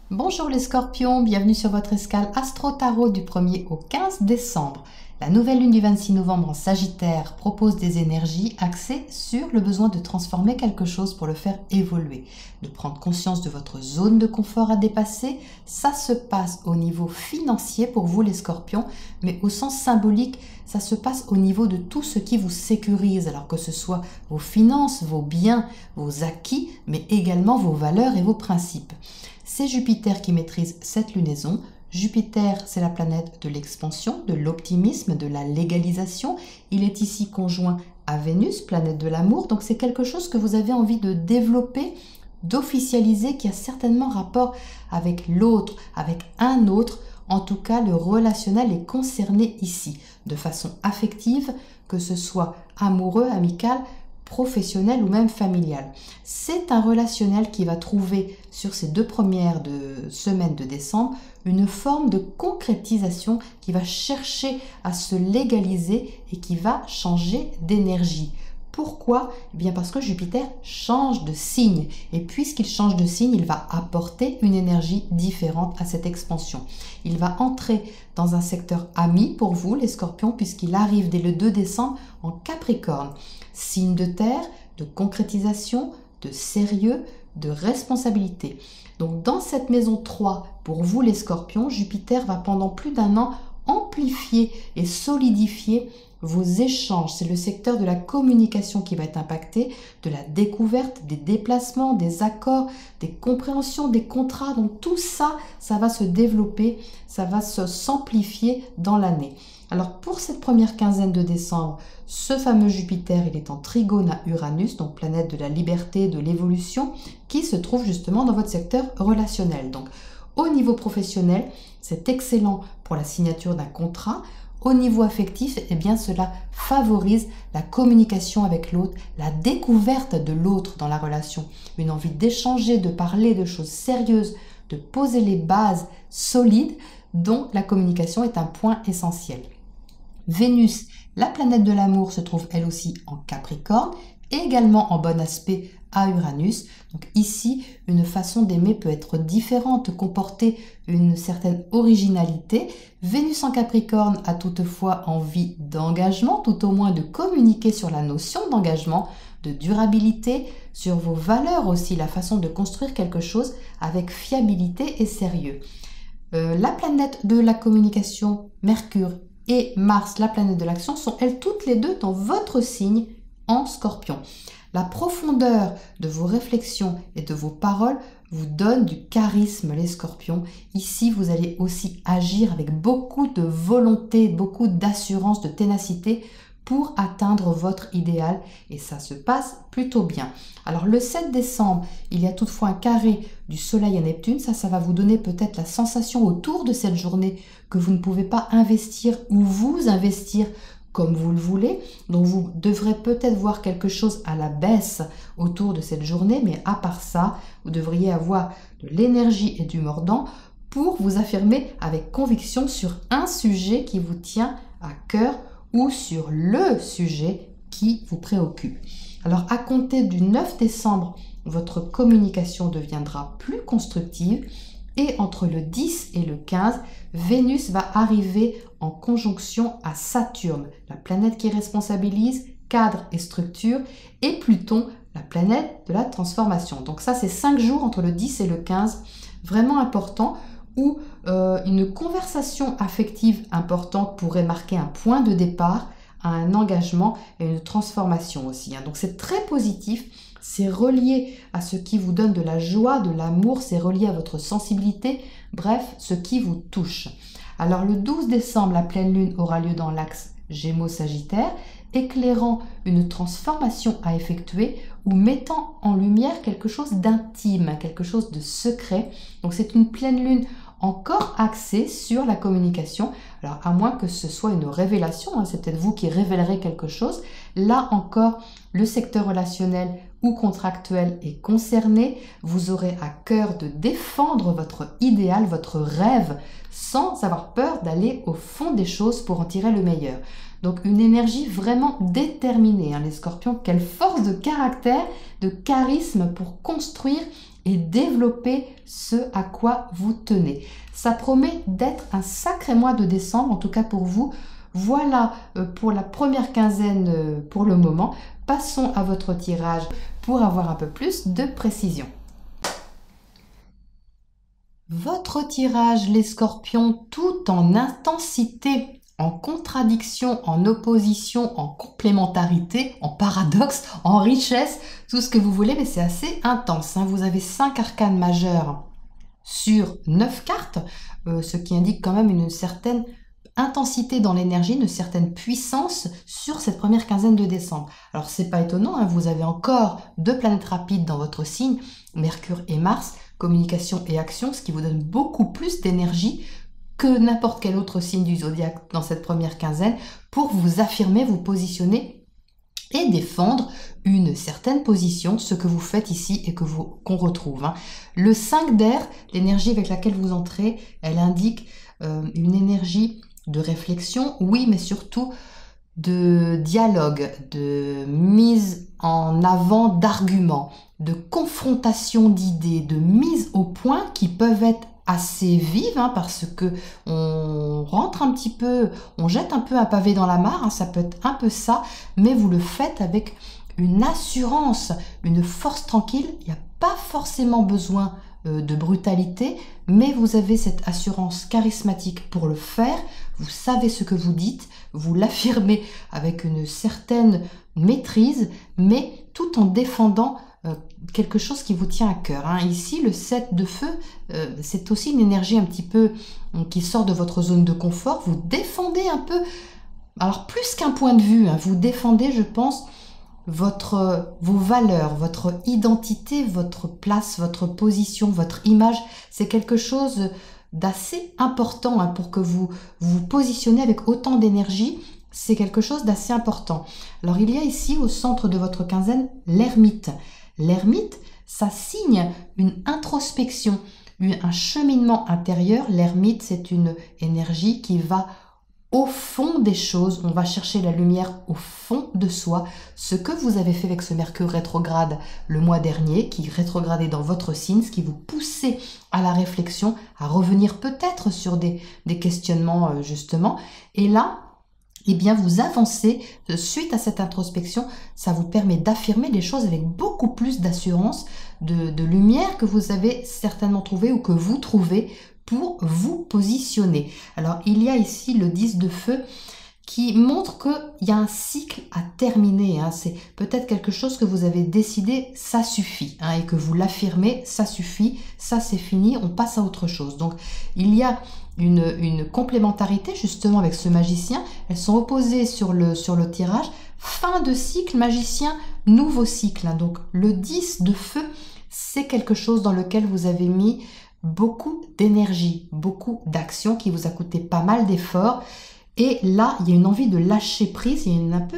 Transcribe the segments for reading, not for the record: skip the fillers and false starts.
Bonjour les scorpions, bienvenue sur votre escale Astro Tarot du 1er au 15 décembre. La nouvelle lune du 26 novembre en Sagittaire propose des énergies axées sur le besoin de transformer quelque chose pour le faire évoluer, de prendre conscience de votre zone de confort à dépasser. Ça se passe au niveau financier pour vous les scorpions, mais au sens symbolique, ça se passe au niveau de tout ce qui vous sécurise, alors que ce soit vos finances, vos biens, vos acquis, mais également vos valeurs et vos principes. C'est Jupiter qui maîtrise cette lunaison. Jupiter, c'est la planète de l'expansion, de l'optimisme, de la légalisation. Il est ici conjoint à Vénus, planète de l'amour. Donc c'est quelque chose que vous avez envie de développer, d'officialiser, qui a certainement rapport avec l'autre, avec un autre. En tout cas, le relationnel est concerné ici, de façon affective, que ce soit amoureux, amical, professionnel ou même familial. C'est un relationnel qui va trouver sur ces deux premières semaines de décembre une forme de concrétisation qui va chercher à se légaliser et qui va changer d'énergie. Pourquoi? Eh bien parce que Jupiter change de signe et puisqu'il change de signe, il va apporter une énergie différente à cette expansion. Il va entrer dans un secteur ami pour vous les scorpions puisqu'il arrive dès le 2 décembre en Capricorne. Signe de terre, de concrétisation, de sérieux, de responsabilité. Donc dans cette maison 3, pour vous les scorpions, Jupiter va pendant plus d'un an amplifier et solidifier vos échanges. C'est le secteur de la communication qui va être impacté, de la découverte, des déplacements, des accords, des compréhensions, des contrats. Donc tout ça, ça va se développer, ça va s'amplifier dans l'année. Alors pour cette première quinzaine de décembre, ce fameux Jupiter, il est en trigone à Uranus, donc planète de la liberté, de l'évolution, qui se trouve justement dans votre secteur relationnel. Donc au niveau professionnel, c'est excellent pour la signature d'un contrat. Au niveau affectif, eh bien cela favorise la communication avec l'autre, la découverte de l'autre dans la relation, une envie d'échanger, de parler de choses sérieuses, de poser les bases solides dont la communication est un point essentiel. Vénus, la planète de l'amour, se trouve elle aussi en Capricorne, également en bon aspect à Uranus. Donc ici, une façon d'aimer peut être différente, comporter une certaine originalité. Vénus en Capricorne a toutefois envie d'engagement, tout au moins de communiquer sur la notion d'engagement, de durabilité, sur vos valeurs aussi, la façon de construire quelque chose avec fiabilité et sérieux. La planète de la communication, Mercure, et Mars, la planète de l'action, sont elles toutes les deux dans votre signe en Scorpion. La profondeur de vos réflexions et de vos paroles vous donne du charisme, les scorpions. Ici, vous allez aussi agir avec beaucoup de volonté, beaucoup d'assurance, de ténacité pour atteindre votre idéal et ça se passe plutôt bien. Alors le 7 décembre, il y a toutefois un carré du Soleil à Neptune. Ça va vous donner peut-être la sensation autour de cette journée que vous ne pouvez pas investir ou vous investir comme vous le voulez. Donc vous devrez peut-être voir quelque chose à la baisse autour de cette journée, mais à part ça, vous devriez avoir de l'énergie et du mordant pour vous affirmer avec conviction sur un sujet qui vous tient à cœur ou sur le sujet qui vous préoccupe. Alors à compter du 9 décembre, votre communication deviendra plus constructive et entre le 10 et le 15, Vénus va arriver en conjonction à Saturne, la planète qui responsabilise cadre et structure, et Pluton, la planète de la transformation. Donc ça, c'est 5 jours entre le 10 et le 15, vraiment important, où une conversation affective importante pourrait marquer un point de départ à un engagement et une transformation aussi. Donc c'est très positif, c'est relié à ce qui vous donne de la joie, de l'amour, c'est relié à votre sensibilité, bref, ce qui vous touche. Alors le 12 décembre, la pleine lune aura lieu dans l'axe Gémeaux-Sagittaire, éclairant une transformation à effectuer ou mettant en lumière quelque chose d'intime, quelque chose de secret. Donc c'est une pleine lune encore axée sur la communication. Alors à moins que ce soit une révélation, c'est peut-être vous qui révélerez quelque chose. Là encore, le secteur relationnel ou contractuel est concerné. Vous aurez à cœur de défendre votre idéal, votre rêve, sans avoir peur d'aller au fond des choses pour en tirer le meilleur. Donc une énergie vraiment déterminée, les scorpions. Quelle force de caractère, de charisme pour construire et développer ce à quoi vous tenez. Ça promet d'être un sacré mois de décembre, en tout cas pour vous. Voilà pour la première quinzaine pour le moment. Passons à votre tirage pour avoir un peu plus de précision. Votre tirage, les scorpions, tout en intensité, en contradiction, en opposition, en complémentarité, en paradoxe, en richesse, tout ce que vous voulez, mais c'est assez intense. Vous avez 5 arcanes majeures sur 9 cartes, ce qui indique quand même une certaine intensité dans l'énergie, une certaine puissance sur cette première quinzaine de décembre. Alors c'est pas étonnant, vous avez encore 2 planètes rapides dans votre signe, Mercure et Mars, communication et action, ce qui vous donne beaucoup plus d'énergie que n'importe quel autre signe du zodiaque dans cette première quinzaine pour vous affirmer, vous positionner et défendre une certaine position, ce que vous faites ici et qu'on retrouve. Le 5 d'air, l'énergie avec laquelle vous entrez, elle indique une énergie de réflexion, oui, mais surtout de dialogue, de mise en avant d'arguments, de confrontation d'idées, de mise au point qui peuvent être assez vives parce que on rentre un petit peu, on jette un peu un pavé dans la mare, ça peut être un peu ça, mais vous le faites avec une assurance, une force tranquille. Il n'y a pas forcément besoin de brutalité, mais vous avez cette assurance charismatique pour le faire. Vous savez ce que vous dites, vous l'affirmez avec une certaine maîtrise, mais tout en défendant quelque chose qui vous tient à cœur. Ici, le 7 de feu, c'est aussi une énergie un petit peu qui sort de votre zone de confort. Vous défendez un peu, alors plus qu'un point de vue, vous défendez, je pense, vos valeurs, votre identité, votre place, votre position, votre image. C'est quelque chose d'assez important pour que vous vous positionnez avec autant d'énergie. C'est quelque chose d'assez important. Alors il y a ici au centre de votre quinzaine l'ermite. L'ermite, ça signe une introspection, un cheminement intérieur. L'ermite, c'est une énergie qui va au fond des choses. On va chercher la lumière au fond de soi. Ce que vous avez fait avec ce Mercure rétrograde le mois dernier, qui rétrogradait dans votre signe, ce qui vous poussait à la réflexion, à revenir peut-être sur des questionnements justement. Et là, eh bien, vous avancez suite à cette introspection. Ça vous permet d'affirmer les choses avec beaucoup plus d'assurance, de lumière que vous avez certainement trouvé ou que vous trouvez pour vous positionner. Alors, il y a ici le 10 de feu qui montre qu'il y a un cycle à terminer. C'est peut-être quelque chose que vous avez décidé, ça suffit, et que vous l'affirmez, ça suffit, ça c'est fini, on passe à autre chose. Donc, il y a une complémentarité justement avec ce magicien. Elles sont opposées sur le tirage. Fin de cycle, magicien, nouveau cycle. Donc, le 10 de feu, c'est quelque chose dans lequel vous avez mis beaucoup d'énergie, beaucoup d'action qui vous a coûté pas mal d'efforts. Et là, il y a une envie de lâcher prise, il y a un peu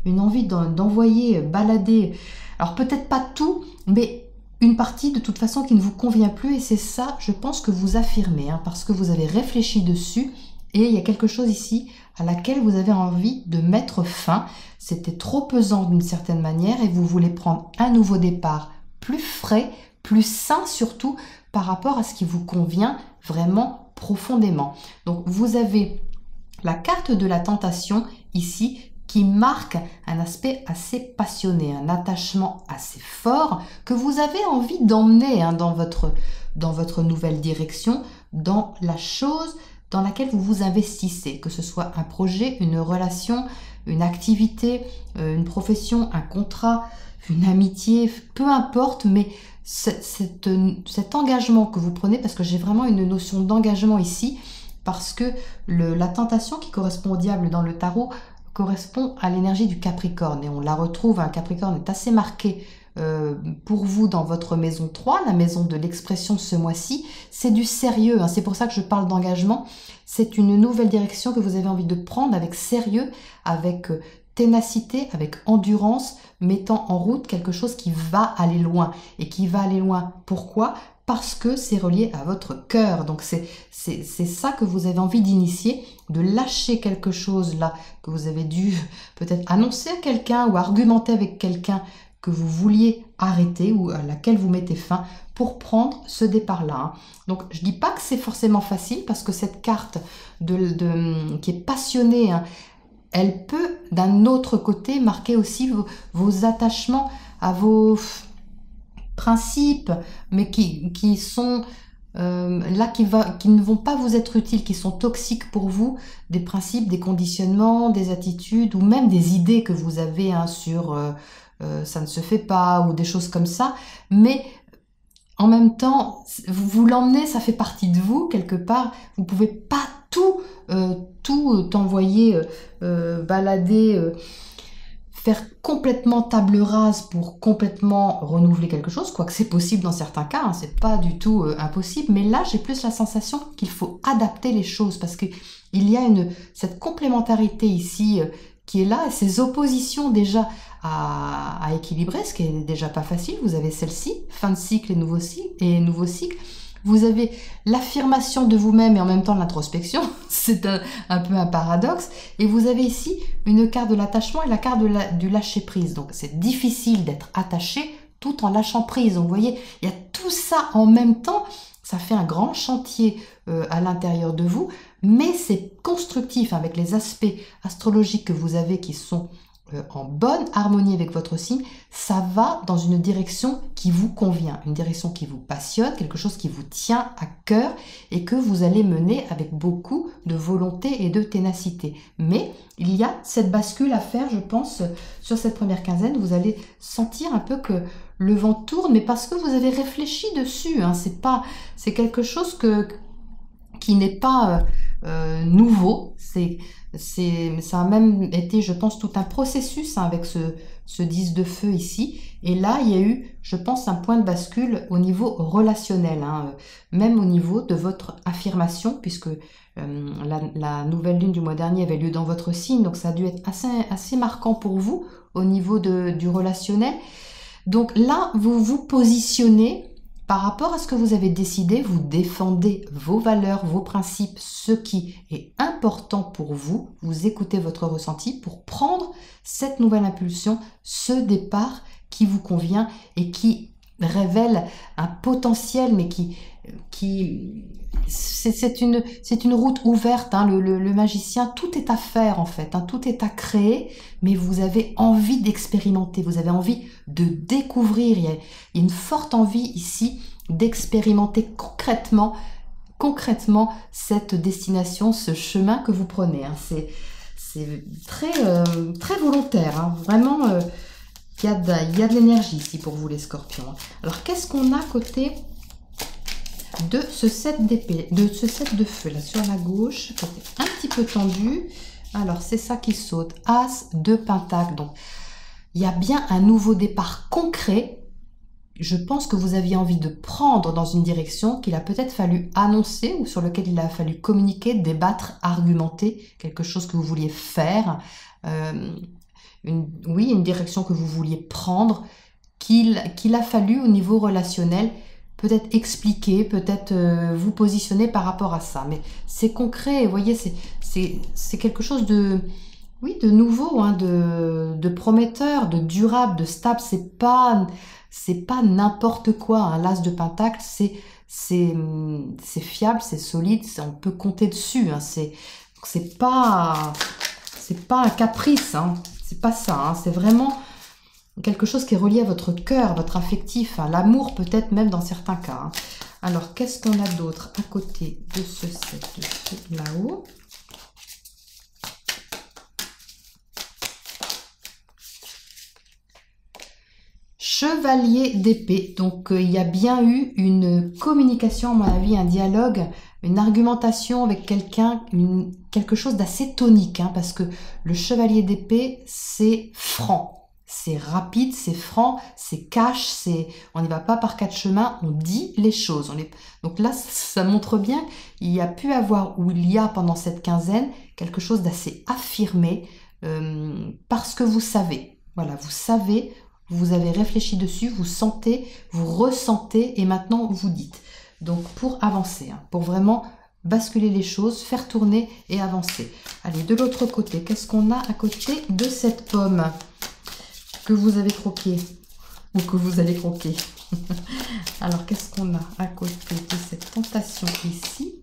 une envie d'envoyer balader, alors peut-être pas tout, mais une partie de toute façon qui ne vous convient plus. Et c'est ça, je pense, que vous affirmez, parce que vous avez réfléchi dessus et il y a quelque chose ici à laquelle vous avez envie de mettre fin. C'était trop pesant d'une certaine manière et vous voulez prendre un nouveau départ plus frais, plus sain surtout, par rapport à ce qui vous convient vraiment profondément. Donc vous avez la carte de la tentation ici qui marque un aspect assez passionné, un attachement assez fort que vous avez envie d'emmener dans votre nouvelle direction, dans la chose dans laquelle vous vous investissez, que ce soit un projet, une relation, une activité, une profession, un contrat, une amitié, peu importe, mais cet engagement que vous prenez, parce que j'ai vraiment une notion d'engagement ici, parce que la tentation qui correspond au diable dans le tarot correspond à l'énergie du Capricorne, et on la retrouve, un Capricorne est assez marqué pour vous dans votre maison 3, la maison de l'expression ce mois-ci. C'est du sérieux, c'est pour ça que je parle d'engagement. C'est une nouvelle direction que vous avez envie de prendre avec sérieux, avec ténacité, avec endurance, mettant en route quelque chose qui va aller loin. Et qui va aller loin, pourquoi ? Parce que c'est relié à votre cœur. Donc c'est ça que vous avez envie d'initier, de lâcher quelque chose là, que vous avez dû peut-être annoncer à quelqu'un ou argumenter avec quelqu'un que vous vouliez arrêter ou à laquelle vous mettez fin pour prendre ce départ-là. Hein. Donc, je ne dis pas que c'est forcément facile parce que cette carte qui est passionnée, hein, elle peut, d'un autre côté, marquer aussi vos attachements à vos principes, mais qui sont là, qui ne vont pas vous être utiles, qui sont toxiques pour vous, des principes, des conditionnements, des attitudes, ou même des idées que vous avez hein, sur ça ne se fait pas, ou des choses comme ça, mais en même temps, vous l'emmenez, ça fait partie de vous, quelque part, vous ne pouvez pas tout envoyer balader, faire complètement table rase pour complètement renouveler quelque chose, quoique c'est possible dans certains cas, hein, c'est pas du tout impossible, mais là j'ai plus la sensation qu'il faut adapter les choses parce qu'il y a cette complémentarité ici qui est là, et ces oppositions déjà à équilibrer, ce qui est déjà pas facile. Vous avez celle-ci, fin de cycle et nouveau cycle. Vous avez l'affirmation de vous-même et en même temps l'introspection, c'est un peu un paradoxe. Et vous avez ici une carte de l'attachement et la carte du lâcher-prise. Donc c'est difficile d'être attaché tout en lâchant prise. Donc vous voyez, il y a tout ça en même temps. Ça fait un grand chantier à l'intérieur de vous, mais c'est constructif avec les aspects astrologiques que vous avez qui sont en bonne harmonie avec votre signe. Ça va dans une direction qui vous convient, une direction qui vous passionne, quelque chose qui vous tient à cœur et que vous allez mener avec beaucoup de volonté et de ténacité. Mais il y a cette bascule à faire, je pense, sur cette première quinzaine. Vous allez sentir un peu que le vent tourne, mais parce que vous avez réfléchi dessus. Hein. C'est quelque chose qui n'est pas nouveau. Ça a même été, je pense, tout un processus hein, avec ce 10 de feu ici. Et là, il y a eu, je pense, un point de bascule au niveau relationnel, hein, même au niveau de votre affirmation, puisque la nouvelle lune du mois dernier avait lieu dans votre signe, donc ça a dû être assez marquant pour vous au niveau du relationnel. Donc là, vous vous positionnez par rapport à ce que vous avez décidé, vous défendez vos valeurs, vos principes, ce qui est important pour vous. Vous écoutez votre ressenti pour prendre cette nouvelle impulsion, ce départ qui vous convient et qui révèle un potentiel, mais c'est une route ouverte. Hein, le magicien, tout est à faire en fait, hein, tout est à créer, mais vous avez envie d'expérimenter, vous avez envie de découvrir. Il y a une forte envie ici d'expérimenter concrètement cette destination, ce chemin que vous prenez. Hein. C'est très volontaire, hein. Vraiment. Il y a de l'énergie ici pour vous les scorpions. Alors qu'est-ce qu'on a à côté de ce 7 d'épée, de ce 7 de feu là sur la gauche, un petit peu tendu. Alors c'est ça qui saute, As de Pentacle. Donc il y a bien un nouveau départ concret. Je pense que vous aviez envie de prendre dans une direction qu'il a peut-être fallu annoncer ou sur lequel il a fallu communiquer, débattre, argumenter, quelque chose que vous vouliez faire. Une direction que vous vouliez prendre, qu'il a fallu au niveau relationnel peut-être expliquer, peut-être vous positionner par rapport à ça. Mais c'est concret, vous voyez, c'est quelque chose de nouveau, hein, de prometteur, de durable, de stable. C'est pas n'importe quoi. Hein. L'As de Pentacle, c'est fiable, c'est solide, on peut compter dessus. Hein. C'est pas un caprice. Hein. C'est pas ça, hein, c'est vraiment quelque chose qui est relié à votre cœur, à votre affectif, à l'amour peut-être même dans certains cas. Hein. Alors, qu'est-ce qu'on a d'autre à côté de ce 7 de feu là-haut? Chevalier d'épée. Donc, il y a bien eu une communication, à mon avis, un dialogue, une argumentation avec quelqu'un, quelque chose d'assez tonique, hein, parce que le chevalier d'épée, c'est franc, c'est rapide, c'est franc, c'est cash, on n'y va pas par quatre chemins, on dit les choses. Donc là, ça montre bien qu'il y a pu avoir, ou il y a pendant cette quinzaine, quelque chose d'assez affirmé, parce que vous savez, voilà, vous savez, vous avez réfléchi dessus, vous sentez, vous ressentez, et maintenant vous dites. Donc pour avancer, hein, pour vraiment basculer les choses, faire tourner et avancer. Allez, de l'autre côté, qu'est-ce qu'on a à côté de cette pomme que vous avez croquée? ou que vous allez croquer. Alors, qu'est-ce qu'on a à côté de cette tentation ici?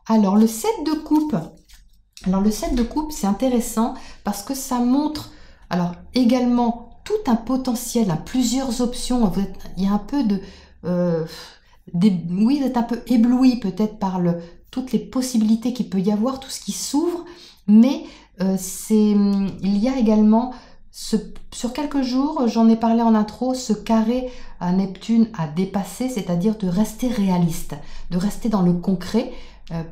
Alors, le 7 de coupe. Alors, le 7 de coupe, c'est intéressant parce que ça montre, alors, également tout un potentiel, hein, plusieurs options. Il y a un peu de... oui, vous êtes un peu ébloui peut-être par toutes les possibilités qu'il peut y avoir, tout ce qui s'ouvre, mais il y a également... sur quelques jours, j'en ai parlé en intro, ce carré à Neptune à dépasser, c'est-à-dire de rester réaliste, de rester dans le concret,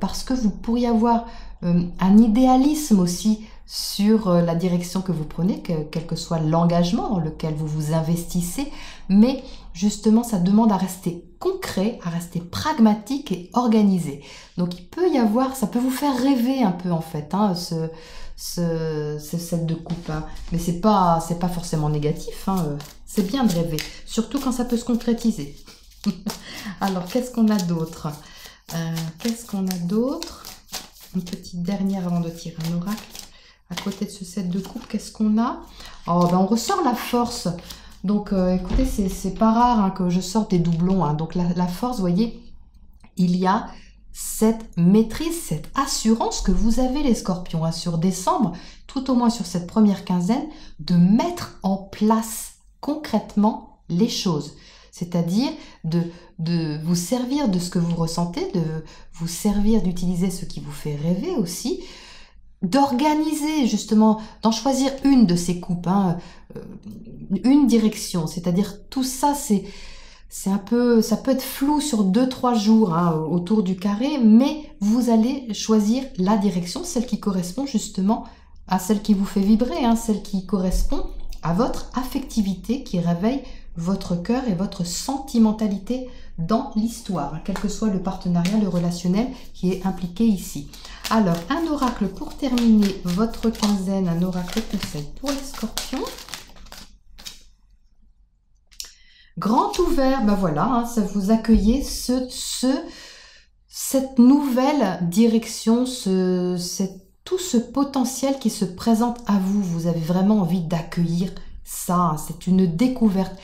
parce que vous pourriez avoir un idéalisme aussi sur la direction que vous prenez, quel que soit l'engagement dans lequel vous vous investissez, mais justement ça demande à rester concret, à rester pragmatique et organisé. Donc il peut y avoir, ça peut vous faire rêver un peu en fait, hein, ce set de coupe, hein. Mais c'est pas forcément négatif, hein. C'est bien de rêver, surtout quand ça peut se concrétiser. Alors qu'est-ce qu'on a d'autre? Une petite dernière avant de tirer un oracle. À côté de ce set de coupe, qu'est-ce qu'on a? Oh, ben on ressort la force. Donc écoutez, c'est pas rare, hein, que je sorte des doublons, hein. Donc la force, vous voyez, il y a cette maîtrise, cette assurance que vous avez les scorpions, hein, sur décembre, tout au moins sur cette première quinzaine, de mettre en place concrètement les choses. C'est-à-dire de vous servir de ce que vous ressentez, de vous servir d'utiliser ce qui vous fait rêver aussi, d'organiser justement, d'en choisir une de ces coupes, hein, une direction. C'est-à-dire tout ça, ça peut être flou sur 2-3 jours, hein, autour du carré, mais vous allez choisir la direction, celle qui correspond justement à celle qui vous fait vibrer, hein, celle qui correspond à votre affectivité, qui réveille votre cœur et votre sentimentalité dans l'histoire, hein, quel que soit le partenariat, le relationnel qui est impliqué ici. Alors, un oracle pour terminer votre quinzaine, un oracle conseil pour les scorpions. Grand ouvert, ben voilà, hein, ça vous accueillez cette nouvelle direction, tout ce potentiel qui se présente à vous. Vous avez vraiment envie d'accueillir ça, hein, c'est une découverte.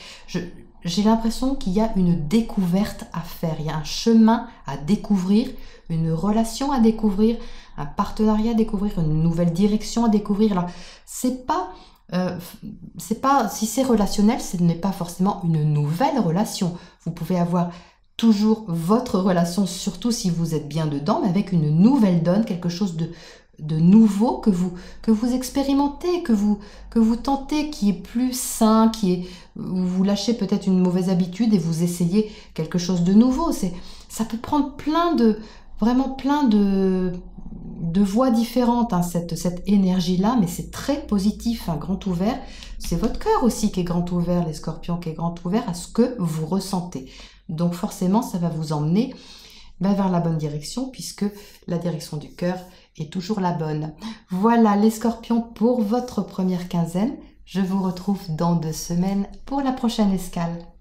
J'ai l'impression qu'il y a une découverte à faire, il y a un chemin à découvrir, une relation à découvrir, un partenariat à découvrir, une nouvelle direction à découvrir. Alors, c'est pas, si c'est relationnel, ce n'est pas forcément une nouvelle relation. Vous pouvez avoir toujours votre relation, surtout si vous êtes bien dedans, mais avec une nouvelle donne, quelque chose de nouveau que vous expérimentez, que vous tentez, qui est plus sain, vous lâchez peut-être une mauvaise habitude et vous essayez quelque chose de nouveau. Ça peut prendre vraiment plein de voies différentes, hein, cette énergie-là, mais c'est très positif, un grand ouvert. C'est votre cœur aussi qui est grand ouvert, les scorpions, qui est grand ouvert à ce que vous ressentez. Donc forcément, ça va vous emmener vers la bonne direction, puisque la direction du cœur est toujours la bonne. Voilà les scorpions pour votre première quinzaine. Je vous retrouve dans 2 semaines pour la prochaine escale.